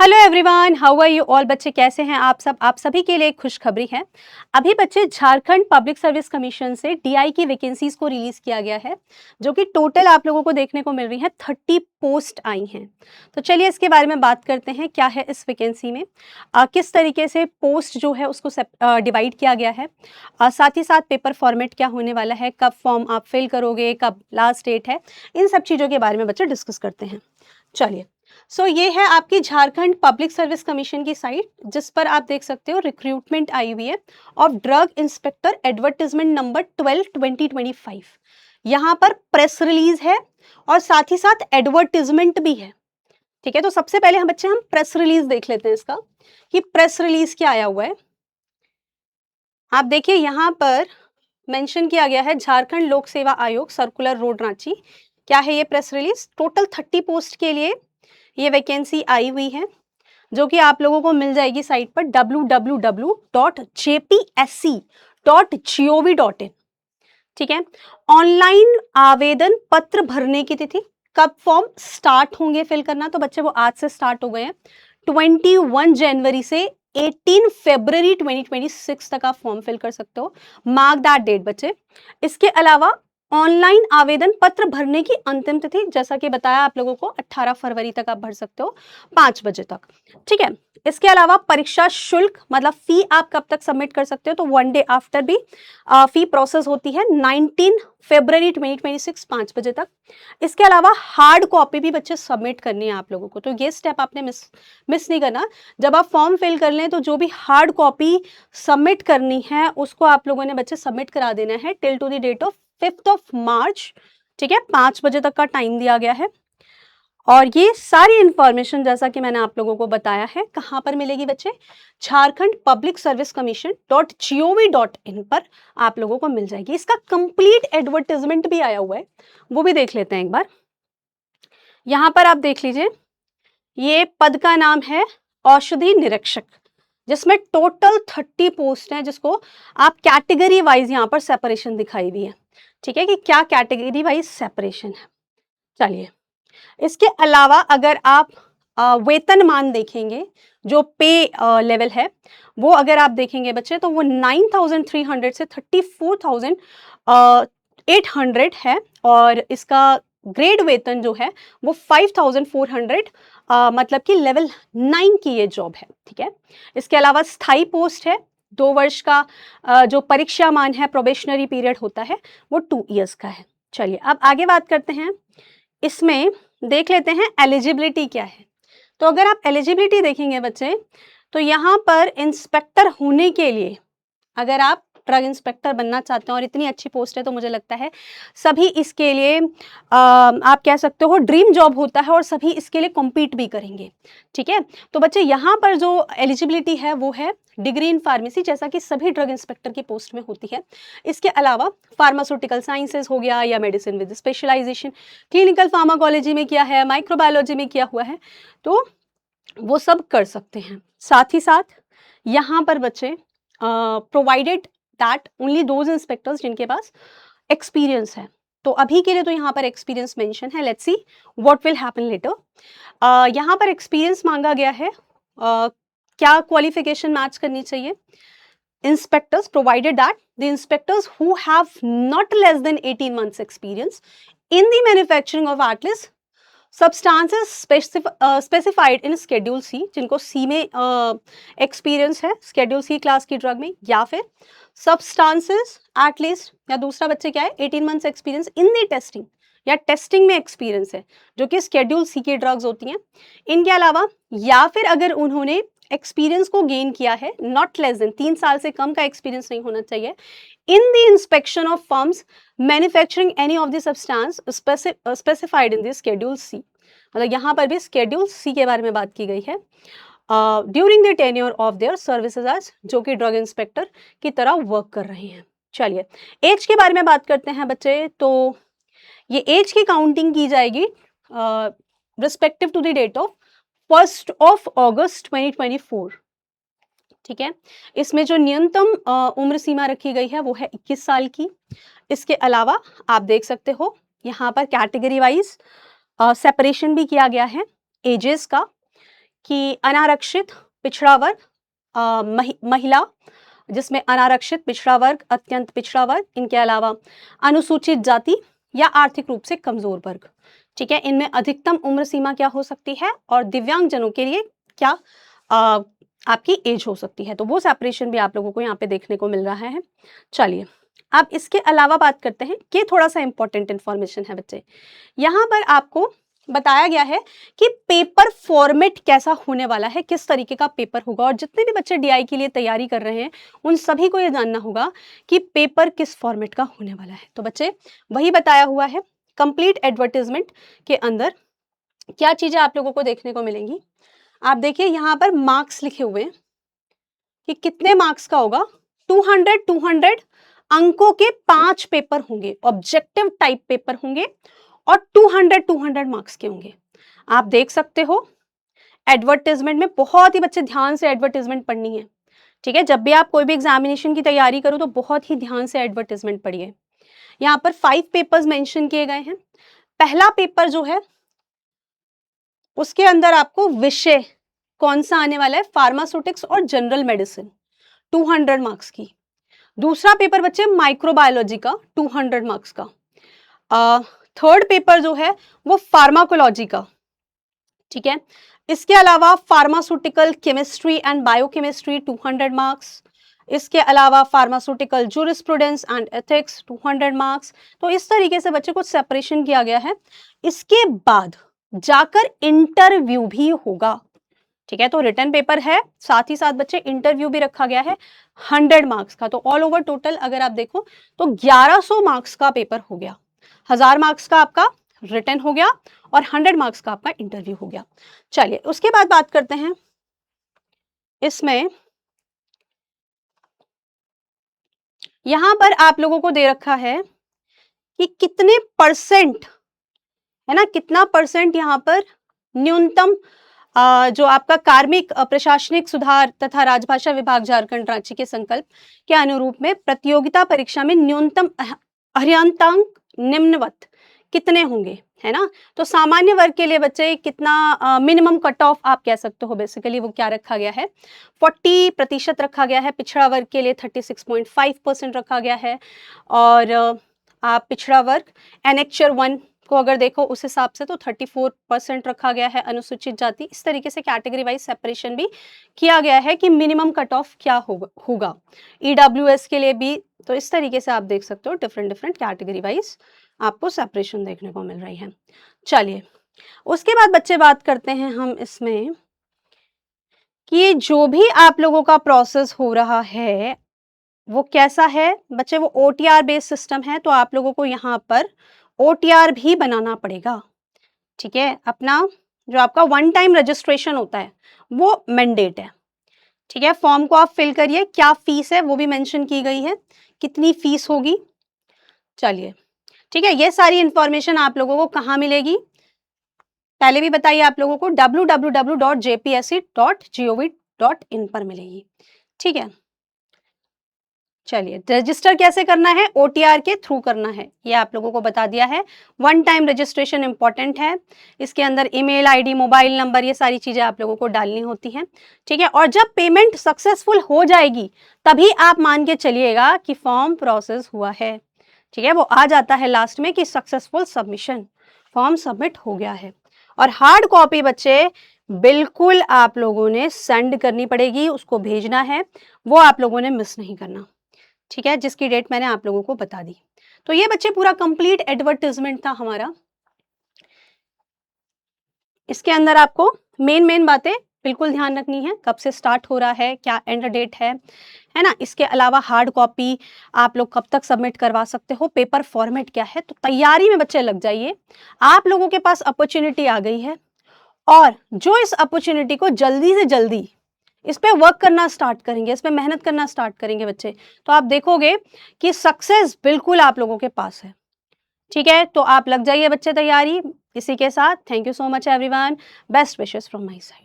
Hello everyone, how are you all. बच्चे कैसे हैं आप सब। आप सभी के लिए एक खुशखबरी है। अभी बच्चे झारखंड पब्लिक सर्विस कमीशन से डीआई की वैकेंसीज को रिलीज किया गया है, जो कि टोटल आप लोगों को देखने को मिल रही है 30 पोस्ट आई हैं। तो चलिए इसके बारे में बात करते हैं, क्या है इस वैकेंसी में, किस तरीके से पोस्ट जो है उसको डिवाइड किया गया है, साथ ही साथ पेपर फॉर्मेट क्या होने वाला है, कब फॉर्म आप फिल करोगे, कब लास्ट डेट है, इन सब चीज़ों के बारे में बच्चे डिस्कस करते हैं। चलिए, ये है आपकी झारखंड पब्लिक सर्विस कमीशन की साइट, जिस पर आप देख सकते हो रिक्रूटमेंट आई हुई है of drug inspector advertisement number 12/2025। यहाँ पर प्रेस रिलीज है और साथ ही साथ एडवर्टीजमेंट भी है। ठीक है, तो सबसे पहले हम प्रेस रिलीज देख लेते हैं इसका, कि प्रेस रिलीज क्या आया हुआ है। आप देखिए यहाँ पर मेंशन किया गया है झारखंड लोक सेवा आयोग, सर्कुलर रोड, रांची। क्या है ये प्रेस रिलीज? टोटल 30 पोस्ट के लिए ये वैकेंसी आई हुई है, जो कि आप लोगों को मिल जाएगी साइट पर www.jpsc.gov.in। ठीक है, ऑनलाइन आवेदन पत्र भरने की तिथि, कब फॉर्म स्टार्ट होंगे फिल करना, तो बच्चे वो आज से स्टार्ट हो गए हैं। 21 जनवरी से 18 फरवरी 2026 तक आप फॉर्म फिल कर सकते हो। मार्क दैट डेट बच्चे। इसके अलावा ऑनलाइन आवेदन पत्र भरने की अंतिम तिथि, जैसा कि बताया आप लोगों को, 18 फरवरी तक आप भर सकते हो 5 बजे तक। ठीक है, इसके अलावा परीक्षा शुल्क मतलब फी आप कब तक सबमिट कर सकते हो, तो 1 डे आफ्टर भी फी प्रोसेस होती है 19 फरवरी 2026 5 बजे तक। इसके अलावा हार्ड कॉपी भी बच्चे सबमिट करनी है आप लोगों को, तो ये स्टेप आपने मिस नहीं करना। जब आप फॉर्म फिल कर लें तो जो भी हार्ड कॉपी सबमिट करनी है उसको आप लोगों ने बच्चे सबमिट करा देना है till to the date of 5 March. ठीक है, 5 बजे तक का टाइम दिया गया है। और ये सारी इंफॉर्मेशन जैसा कि मैंने आप लोगों को बताया है, कहाँ पर मिलेगी बच्चे? Jharkhand public service commission .gov.in पर आप लोगों को मिल जाएगी। इसका कंप्लीट एडवर्टाइजमेंट भी आया हुआ है, वो भी देख लेते हैं एक बार। यहाँ पर आप देख लीजिए, ये पद का नाम है औषधि निरीक्षक, जिसमें टोटल 30 पोस्ट हैं, जिसको आप कैटेगरी वाइज यहाँ पर सेपरेशन दिखाई हुई है। ठीक है, कि क्या कैटेगरी वाइज सेपरेशन है। चलिए, इसके अलावा अगर आप वेतनमान देखेंगे, जो पे लेवल है, वो अगर आप देखेंगे बच्चे, तो वो 9,300 से 34,800 है। और इसका ग्रेड वेतन जो है वो 5,400, मतलब कि लेवल 9 की ये जॉब है। ठीक है, इसके अलावा स्थायी पोस्ट है, 2 वर्ष का जो परीक्षा मान है, प्रोबेशनरी पीरियड होता है, वो 2 इयर्स का है। चलिए, अब आगे बात करते हैं। इसमें देख लेते हैं एलिजिबिलिटी क्या है। तो अगर आप एलिजिबिलिटी देखेंगे बच्चे, तो यहाँ पर इंस्पेक्टर होने के लिए, अगर आप ड्रग इंस्पेक्टर बनना चाहते हैं और इतनी अच्छी पोस्ट है, तो मुझे लगता है सभी इसके लिए आप कह सकते हो ड्रीम जॉब होता है, और सभी इसके लिए कॉम्पीट भी करेंगे। ठीक है, तो बच्चे यहाँ पर जो एलिजिबिलिटी है वो है डिग्री इन फार्मेसी, जैसा कि सभी ड्रग इंस्पेक्टर की पोस्ट में होती है। इसके अलावा फार्मास्यूटिकल साइंसेज हो गया, या medicine with specialisation, clinical pharmacology में किया है, माइक्रोबायोलॉजी में किया हुआ है, तो वो सब कर सकते हैं। साथ ही साथ यहाँ पर बच्चे provided that only those inspectors जिनके पास एक्सपीरियंस है। तो अभी के लिए तो यहाँ पर एक्सपीरियंस मेंशन है, let's see what will happen later. यहाँ पर एक्सपीरियंस मांगा गया है, क्या क्वालिफिकेशन मैच करनी चाहिए? Inspectors provided that the inspectors who have not less than 18 months experience in the manufacturing of at least substances specified in Schedule C, जिनको C में एक्सपीरियंस है, Schedule C क्लास की ड्रग में, या फिर substances at least, या दूसरा बच्चे क्या है, 18 months experience in the testing, या टेस्टिंग में एक्सपीरियंस है, जो कि Schedule C की ड्रग्स होती हैं। इनके अलावा या फिर अगर उन्होंने एक्सपीरियंस को गेन किया है, नॉट लेस देन 3 साल से कम का एक्सपीरियंस नहीं होना चाहिए, in the inspection of firms manufacturing any of the substance specified in the Schedule C। मतलब यहाँ पर भी Schedule C के बारे में बात की गई है, during the tenure of their services as, जो कि ड्रग इंस्पेक्टर की तरह वर्क कर रहे हैं। चलिए, एज के बारे में बात करते हैं बच्चे। तो ये एज की काउंटिंग की जाएगी respective to the date of 1 August 2024। ठीक है, इसमें जो न्यूनतम उम्र सीमा रखी गई है वो है 21 साल की। इसके अलावा आप देख सकते हो यहाँ पर कैटेगरी वाइज सेपरेशन भी किया गया है एजेस का, कि अनारक्षित, पिछड़ा वर्ग, महिला जिसमें अनारक्षित, पिछड़ा वर्ग, अत्यंत पिछड़ा वर्ग, इनके अलावा अनुसूचित जाति या आर्थिक रूप से कमजोर वर्ग। ठीक है, इनमें अधिकतम उम्र सीमा क्या हो सकती है और दिव्यांगजनों के लिए क्या आपकी एज हो सकती है। तो वो सेपरेशन भी आप लोगों को यहाँ पे देखने को मिल रहा है। चलिए, अब इसके अलावा बात करते हैं कि थोड़ा सा इंपॉर्टेंट इंफॉर्मेशन है बच्चे। यहाँ पर आपको बताया गया है कि पेपर फॉर्मेट कैसा होने वाला है, किस तरीके का पेपर होगा। और जितने भी बच्चे डीआई के लिए तैयारी कर रहे हैं उन सभी को ये जानना होगा कि पेपर किस फॉर्मेट का होने वाला है। तो बच्चे वही बताया हुआ है। कंप्लीट एडवर्टीजमेंट के अंदर क्या चीजें आप लोगों को देखने को मिलेंगी। आप देखिए यहाँ पर मार्क्स लिखे हुए हैं कि कितने मार्क्स का होगा। 200 अंकों के 5 पेपर होंगे, ऑब्जेक्टिव टाइप पेपर होंगे और 200 मार्क्स के होंगे। आप देख सकते हो एडवर्टाइजमेंट में बहुत ही बच्चे ध्यान से एडवर्टाइजमेंट पढ़नी है। ठीक है, जब भी आप कोई भी एग्जामिनेशन की तैयारी करो तो बहुत ही ध्यान से एडवर्टाइजमेंट पढ़िए। यहाँ पर 5 पेपर्स मेंशन किए गए हैं। पहला पेपर जो है उसके अंदर आपको विषय कौन सा आने वाला है, फार्मास्यूटिक्स और जनरल मेडिसिन, 200 मार्क्स की। दूसरा पेपर बच्चे माइक्रोबायोलॉजी का 200 मार्क्स का। थर्ड पेपर जो है वो फार्माकोलॉजी का। ठीक है, इसके अलावा pharmaceutical chemistry and biochemistry 200 marks. इसके अलावा pharmaceutical jurisprudence and ethics 200 marks. तो इस तरीके से बच्चे को सेपरेशन किया गया है। इसके बाद जाकर इंटरव्यू भी होगा। ठीक है, तो रिटन पेपर है, साथ ही साथ बच्चे इंटरव्यू भी रखा गया है 100 मार्क्स का। तो ऑल ओवर टोटल अगर आप देखो तो 1100 मार्क्स का पेपर हो गया। 1000 मार्क्स का आपका रिटन हो गया और 100 मार्क्स का आपका इंटरव्यू हो गया। चलिए, उसके बाद बात करते हैं इसमें यहां पर आप लोगों को दे रखा है कि कितने परसेंट, है ना, कितना परसेंट यहां पर न्यूनतम जो आपका कार्मिक प्रशासनिक सुधार तथा राजभाषा विभाग झारखंड रांची के संकल्प के अनुरूप में प्रतियोगिता परीक्षा में न्यूनतम अर्हतांक निम्नवत कितने होंगे, है ना। तो सामान्य वर्ग के लिए बच्चे कितना मिनिमम कट ऑफ आप कह सकते हो, बेसिकली वो क्या रखा गया है, 40% रखा गया है। पिछड़ा वर्ग के लिए 36.5% रखा गया है। और आप पिछड़ा वर्ग एनेक्चर 1 को अगर देखो उस हिसाब से तो 34% रखा गया है। अनुसूचित जाति, इस तरीके से कैटेगरी वाइज सेपरेशन भी किया गया है कि मिनिमम कट ऑफ क्या होगा। ईडब्ल्यूएस के लिए भी तो इस तरीके से आप देख सकते हो डिफरेंट कैटेगरी वाइज आपको सेपरेशन देखने को मिल रही है। चलिए, उसके बाद बच्चे बात करते हैं हम इसमें कि जो भी आप लोगों का प्रोसेस हो रहा है वो कैसा है बच्चे, वो ओटीआर बेस्ड सिस्टम है। तो आप लोगों को यहाँ पर ओटीआर भी बनाना पड़ेगा। ठीक है, अपना जो आपका 1 टाइम रजिस्ट्रेशन होता है वो मैंडेट है। ठीक है, फॉर्म को आप फिल करिए। क्या फीस है वो भी मेंशन की गई है, कितनी फीस होगी। चलिए, ठीक है, ये सारी इंफॉर्मेशन आप लोगों को कहाँ मिलेगी, पहले भी बताइए आप लोगों को www.jpsc.gov.in पर मिलेगी। ठीक है, चलिए, रजिस्टर कैसे करना है, ओटीआर के थ्रू करना है, ये आप लोगों को बता दिया है। 1 टाइम रजिस्ट्रेशन इंपॉर्टेंट है। इसके अंदर ईमेल आईडी, मोबाइल नंबर, ये सारी चीजें आप लोगों को डालनी होती हैं। ठीक है, और जब पेमेंट सक्सेसफुल हो जाएगी तभी आप मान के चलिएगा कि फॉर्म प्रोसेस हुआ है। ठीक है, वो आ जाता है लास्ट में कि सक्सेसफुल सबमिशन, फॉर्म सबमिट हो गया है। और हार्ड कॉपी बच्चे बिल्कुल आप लोगों ने सेंड करनी पड़ेगी, उसको भेजना है, वो आप लोगों ने मिस नहीं करना। ठीक है, जिसकी डेट मैंने आप लोगों को बता दी। तो ये बच्चे पूरा कंप्लीट एडवर्टाइजमेंट था हमारा। इसके अंदर आपको मेन बातें बिल्कुल ध्यान रखनी है, कब से स्टार्ट हो रहा है, क्या एंड डेट है ना। इसके अलावा हार्ड कॉपी आप लोग कब तक सबमिट करवा सकते हो, पेपर फॉर्मेट क्या है। तो तैयारी में बच्चे लग जाइए, आप लोगों के पास अपॉर्चुनिटी आ गई है और जो इस अपॉर्चुनिटी को जल्दी से जल्दी इस पे वर्क करना स्टार्ट करेंगे, इस पे मेहनत करना स्टार्ट करेंगे बच्चे, तो आप देखोगे कि सक्सेस बिल्कुल आप लोगों के पास है। ठीक है, तो आप लग जाइए बच्चे तैयारी। इसी के साथ thank you so much everyone, best wishes from my side.